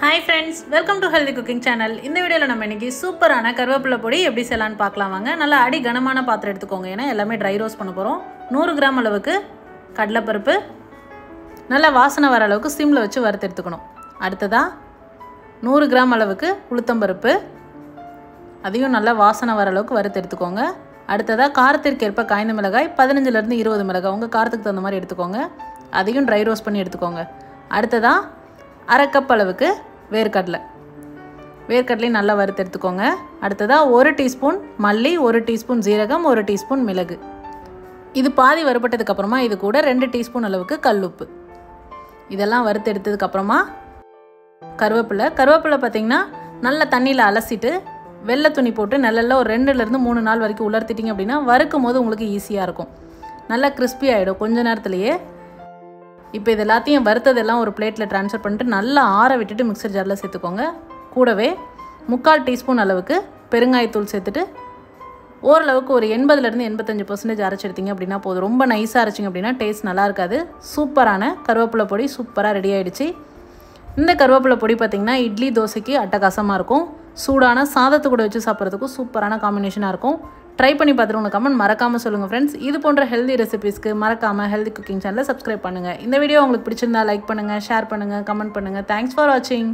Hi friends, welcome to Healthy Cooking Channel. இந்த வீடியோல நம்ம இன்னைக்கு சூப்பரான கருவேப்பிலை பொடி எப்படி செய்யலாம்னு பார்க்கலாம் வாங்க. நல்லா அடி கனமான பாத்திரம் எடுத்துக்கோங்க. ஏன்னா எல்லாமே ட்ரை ரோஸ்ட் பண்ண போறோம். 100 கிராம் அளவுக்கு கடலை பருப்பு நல்லா வாசனை வர அளவுக்கு சிம்ல வச்சு வறுத்து எடுத்துக்கணும். அடுத்ததா 100 கிராம் அளவுக்கு உளுத்தம் பருப்பு அதையும் நல்லா வாசனை வர அளவுக்கு வறுத்து எடுத்துக்கோங்க. அடுத்ததா காரத்திற்கு ஏற்ப காய்ந்த மிளகாய் 15 ல இருந்து 20 மிளகாய் உங்க காரத்துக்கு தகுந்த மாதிரி எடுத்துக்கோங்க. அதையும் ட்ரை ரோஸ்ட் பண்ணி எடுத்துக்கோங்க. அடுத்ததா அரை கப் அளவுக்கு வேர்க்கடலை நல்லா வறுத்து எடுத்துக்கோங்க. அடுத்ததா 1 டீஸ்பூன் மல்லி, 1 டீஸ்பூன் ஜீரகம், 1 டீஸ்பூன் மிளகு. இது பாதி வறுபட்டதுக்கு அப்புறமா இது கூட 2 டீஸ்பூன் அளவுக்கு கல்லுப்பு. இதெல்லாம் வறுத்து எடுத்ததுக்கு அப்புறமா கருவேப்பிலை பார்த்தீங்கன்னா நல்லா தண்ணியில் அலசிட்டு வெள்ளை துணி போட்டு நல்ல ஒரு 2 ல இருந்து 3 நாள் வரைக்கும் உலர்த்திட்டிங்க அப்படின்னா வறுக்கும் போது உங்களுக்கு ஈஸியாக இருக்கும். நல்லா கிறிஸ்பி ஆகிடும் கொஞ்ச நேரத்துலையே. இப்போ இது எல்லாத்தையும் வறுத்ததெல்லாம் ஒரு பிளேட்டில் ட்ரான்ஸ்ஃபர் பண்ணிட்டு நல்லா ஆற விட்டுட்டு மிக்சர் ஜாரில் சேர்த்துக்கோங்க. கூடவே 3/4 டீஸ்பூன் அளவுக்கு பெருங்காயத்தூள் சேர்த்துட்டு ஓரளவுக்கு ஒரு 80 ல இருந்து 85% அரைச்சி எடுத்தீங்க அப்படின்னா போதும். ரொம்ப நைஸாக அரைச்சிங்க அப்படின்னா டேஸ்ட் நல்லா இருக்காது. சூப்பரான கருவேப்பிலை பொடி சூப்பராக ரெடி ஆகிடுச்சு. இந்த கருவேப்பிலை பொடி பார்த்திங்கன்னா இட்லி தோசைக்கு அட்டகாசமாக இருக்கும். சூடான சாதத்து கூட வச்சு சாப்பிட்றதுக்கும் சூப்பரான காம்பினேஷனாக இருக்கும். ட்ரை பண்ணி பார்த்துட்டு உங்கள் கமெண்ட் மறக்காமல் சொல்லுங்கள் ஃப்ரெண்ட்ஸ். இது போன்ற ஹெல்தி ரெசிபீஸ்க்கு மறக்காமல் ஹெல்தி குக்கிங் சேனலை சப்ஸ்கிரைப் பண்ணுங்கள். இந்த வீடியோ உங்களுக்கு பிடிச்சிருந்தா லைக் பண்ணுங்கள், ஷேர் பண்ணுங்கள், கமெண்ட் பண்ணுங்கள். தேங்க்ஸ் ஃபார் வாட்சிங்.